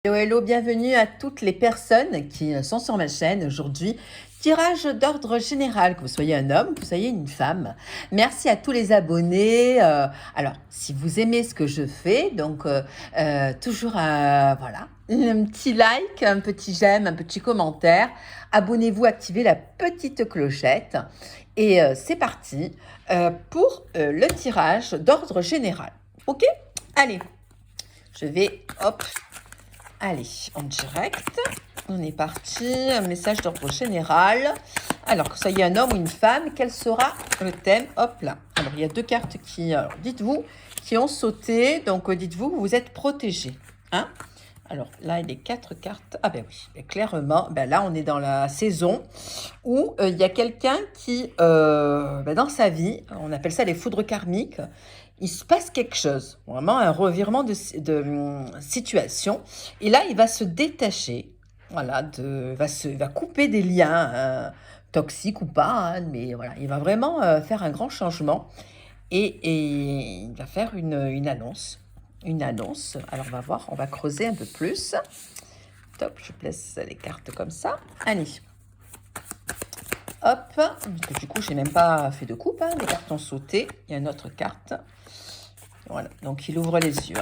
Hello, hello, bienvenue à toutes les personnes qui sont sur ma chaîne aujourd'hui. Tirage d'ordre général, que vous soyez un homme, que vous soyez une femme. Merci à tous les abonnés. Alors, si vous aimez ce que je fais, donc toujours voilà, un petit like, un petit j'aime, un petit commentaire. Abonnez-vous, activez la petite clochette. Et c'est parti pour le tirage d'ordre général. Ok? Allez, je vais, hop, allez, en direct, on est parti, un message d'ordre général. Alors, que ça y est un homme ou une femme, quel sera le thème? Hop là. Alors, il y a deux cartes qui, dites-vous, qui ont sauté. Donc, dites-vous, vous êtes protégé. Hein? Alors, là, il y a quatre cartes. Ah ben oui, ben, clairement, ben là, on est dans la saison où il y a quelqu'un qui, ben, dans sa vie, on appelle ça les foudres karmiques, il se passe quelque chose, vraiment un revirement de situation. Et là, il va se détacher, voilà, va couper des liens toxiques ou pas, hein, mais voilà, il va vraiment faire un grand changement et il va faire une annonce. Une annonce. Alors, on va voir, on va creuser un peu plus. Top, je place les cartes comme ça. Allez. Hop. Parce que du coup, j'ai même pas fait de coupe, hein, les cartes ont sauté. Il y a une autre carte. Voilà, donc il ouvre les yeux.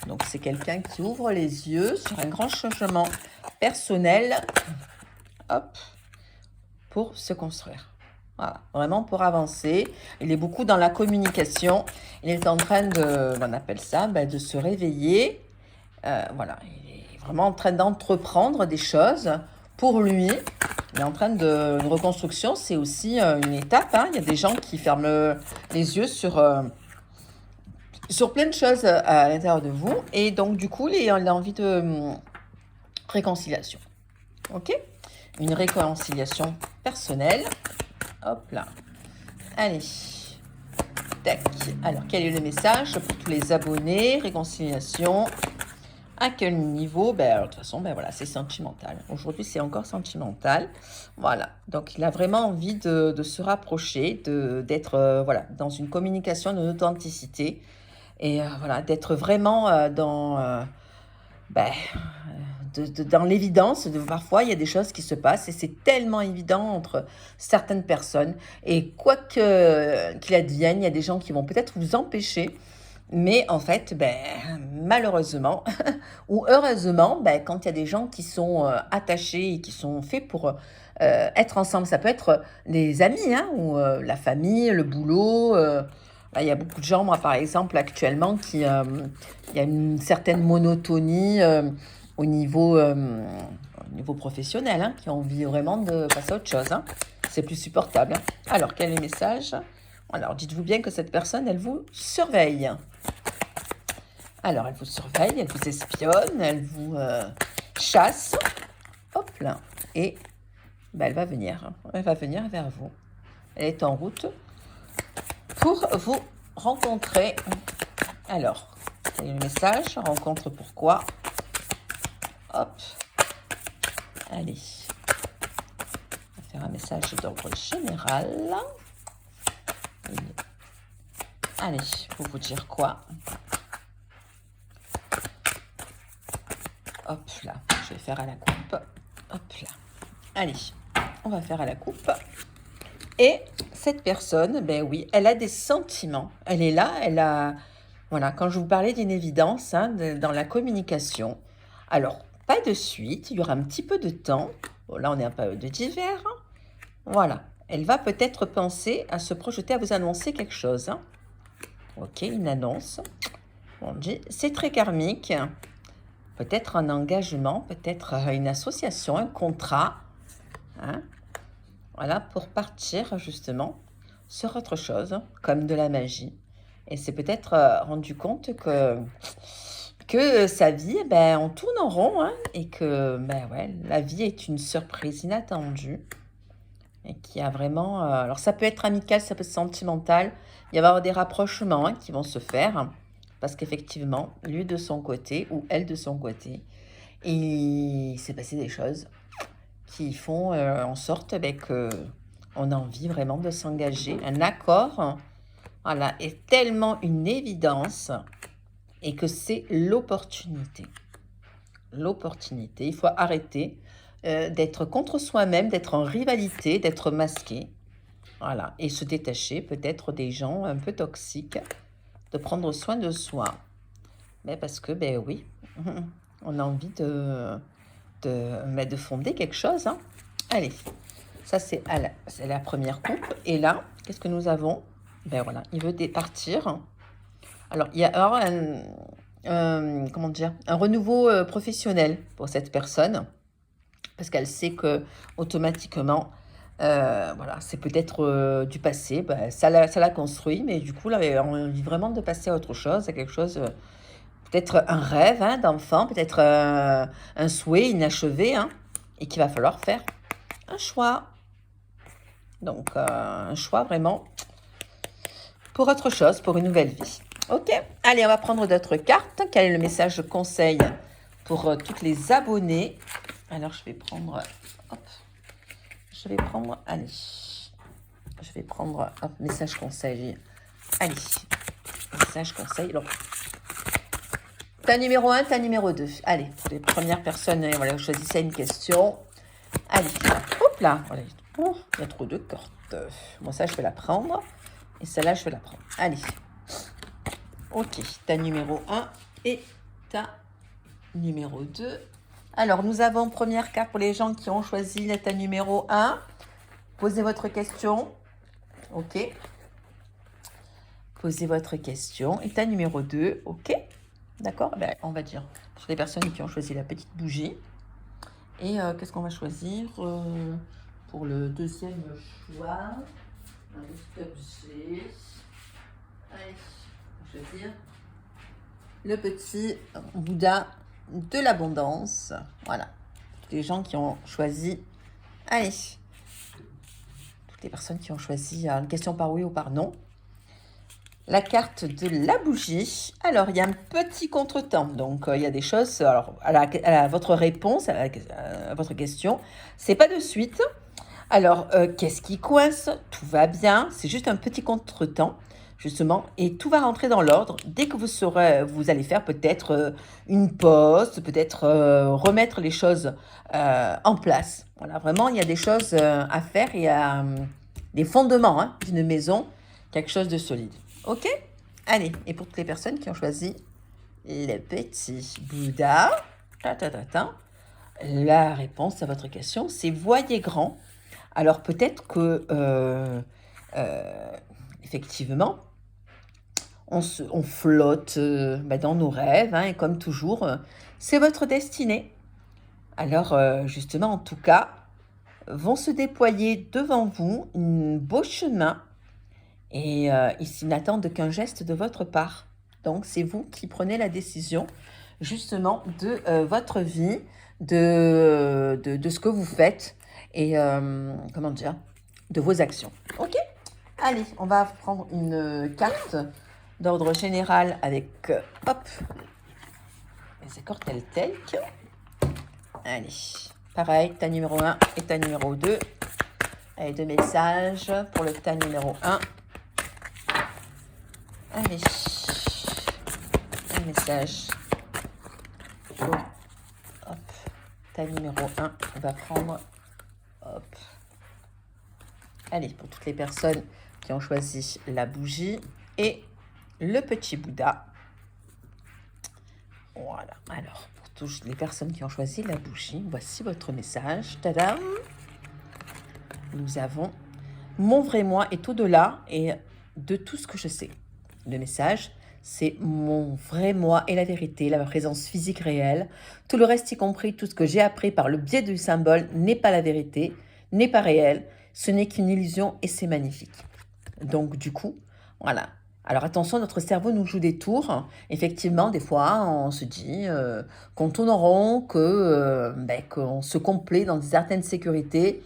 Donc c'est quelqu'un qui ouvre les yeux sur un grand changement personnel, hop, pour se construire. Voilà, vraiment pour avancer. Il est beaucoup dans la communication. Il est en train de, on appelle ça, de se réveiller. Voilà, il est vraiment en train d'entreprendre des choses pour lui. Il est en train de une reconstruction, c'est aussi une étape. Hein. Il y a des gens qui ferment les yeux sur plein de choses à l'intérieur de vous. Et donc, du coup, il a envie de réconciliation. OK? Une réconciliation personnelle. Hop là. Allez. Tac. Alors, quel est le message pour tous les abonnés? Réconciliation. À quel niveau? De toute façon, voilà, c'est sentimental. Aujourd'hui, c'est encore sentimental. Voilà. Donc, il a vraiment envie de se rapprocher, d'être voilà, dans une communication, une authenticité. Et voilà, d'être vraiment dans l'évidence. Parfois, il y a des choses qui se passent et c'est tellement évident entre certaines personnes. Et quoi qu'il advienne, il y a des gens qui vont peut-être vous empêcher. Mais en fait, malheureusement ou heureusement, quand il y a des gens qui sont attachés et qui sont faits pour être ensemble, ça peut être les amis hein, ou la famille, le boulot. Là, il y a beaucoup de gens, moi par exemple, actuellement, il y a une certaine monotonie au niveau professionnel, hein, qui ont envie vraiment de passer à autre chose. Hein. C'est plus supportable. Hein. Alors, quel est le message? Alors, dites-vous bien que cette personne, elle vous surveille. Alors, elle vous surveille, elle vous espionne, elle vous chasse. Hop là. Et elle va venir. Elle va venir vers vous. Elle est en route pour vous rencontrer. Alors, quel est le message? Rencontre pourquoi? Hop. Allez. On va faire un message d'ordre général. Allez, pour vous dire quoi? Hop là, je vais faire à la coupe. Hop là. Allez, on va faire à la coupe. Et cette personne, oui, elle a des sentiments. Elle est là, elle a... Voilà, quand je vous parlais d'une évidence hein, dans la communication. Alors, pas de suite, il y aura un petit peu de temps. Bon, là, on est en période d'hiver. Hein. Voilà, elle va peut-être penser à se projeter, à vous annoncer quelque chose. Hein. Ok, une annonce. On dit, c'est très karmique. Peut-être un engagement, peut-être une association, un contrat. Hein. Voilà, pour partir justement sur autre chose, comme de la magie. Et c'est peut-être rendu compte que sa vie, on tourne en rond, hein, et que ouais, la vie est une surprise inattendue. Et qui a vraiment... alors ça peut être amical, ça peut être sentimental. Il va y avoir des rapprochements hein, qui vont se faire. Parce qu'effectivement, lui de son côté, ou elle de son côté, il s'est passé des choses qui font en sorte qu'on a envie vraiment de s'engager. Un accord voilà, est tellement une évidence et que c'est l'opportunité. l'opportunité. Il faut arrêter d'être contre soi-même, d'être en rivalité, d'être masqué. Voilà, et se détacher peut-être des gens un peu toxiques, de prendre soin de soi. Mais parce que, ben oui, on a envie de fonder quelque chose, hein. Allez, ça c'est la première coupe. Et là, qu'est-ce que nous avons? Ben voilà, il veut partir. Alors, il y a alors comment dire, un renouveau professionnel pour cette personne, parce qu'elle sait que automatiquement, voilà, c'est peut-être du passé, ben, ça l'a construit, mais du coup, là, elle a envie vraiment de passer à autre chose, à quelque chose, peut-être un rêve hein, d'enfant, peut-être un souhait inachevé, hein, et qu'il va falloir faire un choix. Donc, un choix vraiment pour autre chose, pour une nouvelle vie. Ok, allez, on va prendre d'autres cartes. Quel est le message conseil pour toutes les abonnés? Alors, je vais prendre... Hop, allez. Je vais prendre... Hop, message conseil. Allez, message conseil. Alors, ta numéro 1, ta numéro 2. Allez, pour les premières personnes, voilà, vous choisissez une question. Allez, hop là. Voilà. Oh, il y a trop de cartes. Moi, ça, je vais la prendre. Et celle-là, je vais la prendre. Allez. Ok, ta numéro 1 et ta numéro 2. Alors, nous avons première carte pour les gens qui ont choisi ta numéro 1. Posez votre question. Ok. Posez votre question. Et ta numéro 2. Ok. D'accord? Ben, on va dire pour les personnes qui ont choisi la petite bougie. Et qu'est-ce qu'on va choisir pour le deuxième choix? Un petit objet. Allez, on va choisir le petit Bouddha de l'abondance. Voilà. Toutes les gens qui ont choisi. Allez. Toutes les personnes qui ont choisi une question par oui ou par non. La carte de la bougie. Alors, il y a un petit contretemps. Donc, il y a des choses. Alors, à votre réponse, à votre question, c'est pas de suite. Alors, qu'est-ce qui coince? Tout va bien. C'est juste un petit contretemps, justement. Et tout va rentrer dans l'ordre. Dès que vous allez faire peut-être une pause, peut-être remettre les choses en place. Voilà, vraiment, il y a des choses à faire. Il y a des fondements hein, d'une maison, quelque chose de solide. Ok? Allez, et pour toutes les personnes qui ont choisi le petit Bouddha, la réponse à votre question, c'est voyez grand. Alors peut-être que, effectivement, on flotte dans nos rêves, hein, et comme toujours, c'est votre destinée. Alors justement, en tout cas, vont se déployer devant vous un beau chemin. Et ils n'attendent qu'un geste de votre part. Donc, c'est vous qui prenez la décision, justement, de votre vie, de ce que vous faites et, comment dire, de vos actions. Ok? Allez, on va prendre une carte d'ordre général avec, hop, les accords tel. Allez, pareil, ta numéro 1 et ta numéro 2. Allez, 2 messages pour le ta numéro 1. Allez, un message. Hop, ta numéro 1, on va prendre. Hop. Allez, pour toutes les personnes qui ont choisi la bougie et le petit Bouddha. Voilà, alors, pour toutes les personnes qui ont choisi la bougie, voici votre message. Tadam! Nous avons mon vrai moi est au-delà et de tout ce que je sais. Le message, c'est mon vrai moi et la vérité, la présence physique réelle. Tout le reste, y compris tout ce que j'ai appris par le biais du symbole, n'est pas la vérité, n'est pas réel. Ce n'est qu'une illusion et c'est magnifique. Donc, du coup, voilà. Alors, attention, notre cerveau nous joue des tours. Effectivement, des fois, on se dit qu'on tourne en rond, qu'on se complaît dans certaines sécurités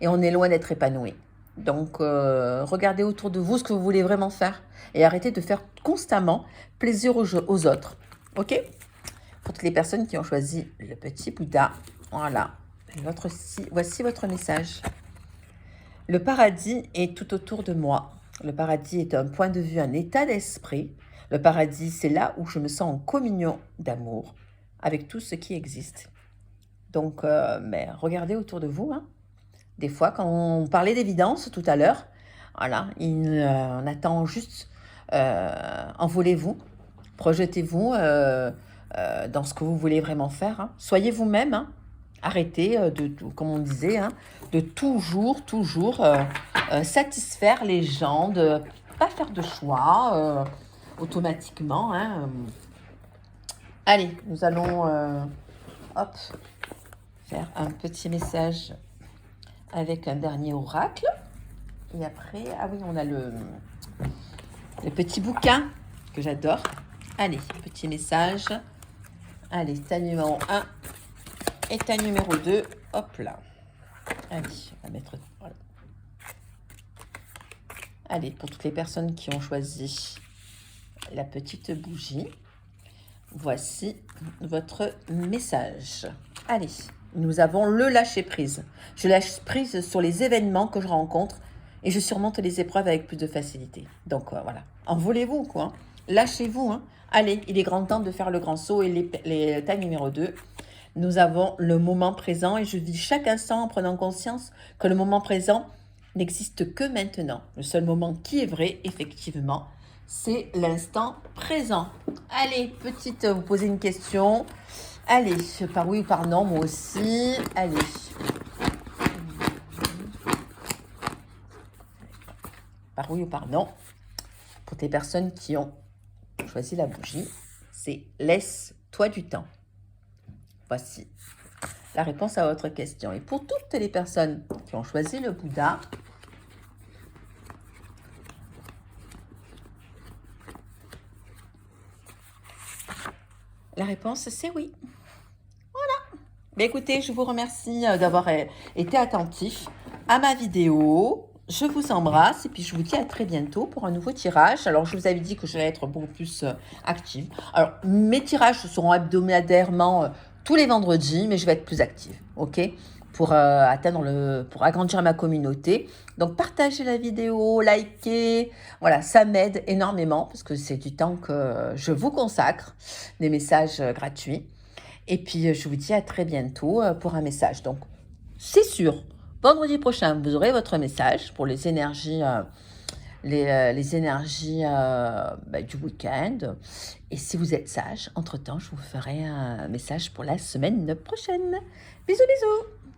et on est loin d'être épanoui. Donc, regardez autour de vous ce que vous voulez vraiment faire et arrêtez de faire constamment plaisir aux autres. Ok? Pour toutes les personnes qui ont choisi le petit Bouddha, voilà. Voici votre message. Le paradis est tout autour de moi. Le paradis est un point de vue, un état d'esprit. Le paradis, c'est là où je me sens en communion d'amour avec tout ce qui existe. Donc, mais regardez autour de vous, hein. Des fois, quand on parlait d'évidence tout à l'heure, voilà, on attend juste, envolez-vous, projetez-vous dans ce que vous voulez vraiment faire, hein. Soyez vous-même, hein. Arrêtez comme on disait, hein, de toujours satisfaire les gens, de pas faire de choix automatiquement, hein. Allez, nous allons hop, faire un petit message avec un dernier oracle. Et après, ah oui, on a le petit bouquin que j'adore. Allez, petit message. Allez, ta numéro 1 et ta numéro 2. Hop là. Allez, on va mettre... Voilà. Allez, pour toutes les personnes qui ont choisi la petite bougie, voici votre message. Allez, nous avons le lâcher-prise. Je lâche prise sur les événements que je rencontre et je surmonte les épreuves avec plus de facilité. Donc voilà, envolez-vous quoi. Hein. Lâchez-vous. Hein. Allez, il est grand temps de faire le grand saut et ta numéro 2. Nous avons le moment présent et je vis chaque instant en prenant conscience que le moment présent n'existe que maintenant. Le seul moment qui est vrai, effectivement, c'est l'instant présent. Allez, petite, vous posez une question. Allez, par oui ou par non, moi aussi. Allez. Par oui ou par non. Pour les personnes qui ont choisi la bougie, c'est laisse-toi du temps. Voici la réponse à votre question. Et pour toutes les personnes qui ont choisi le Bouddha, la réponse c'est oui. Voilà. Mais écoutez, je vous remercie d'avoir été attentif à ma vidéo. Je vous embrasse et puis je vous dis à très bientôt pour un nouveau tirage. Alors, je vous avais dit que j'allais être beaucoup plus active. Alors, mes tirages seront hebdomadairement tous les vendredis, mais je vais être plus active, ok? Pour pour agrandir ma communauté. Donc, partagez la vidéo, likez. Voilà, ça m'aide énormément parce que c'est du temps que je vous consacre, des messages gratuits. Et puis, je vous dis à très bientôt pour un message. Donc, c'est sûr. Vendredi prochain, vous aurez votre message pour les énergies, les énergies du week-end. Et si vous êtes sage, entre-temps, je vous ferai un message pour la semaine prochaine. Bisous, bisous!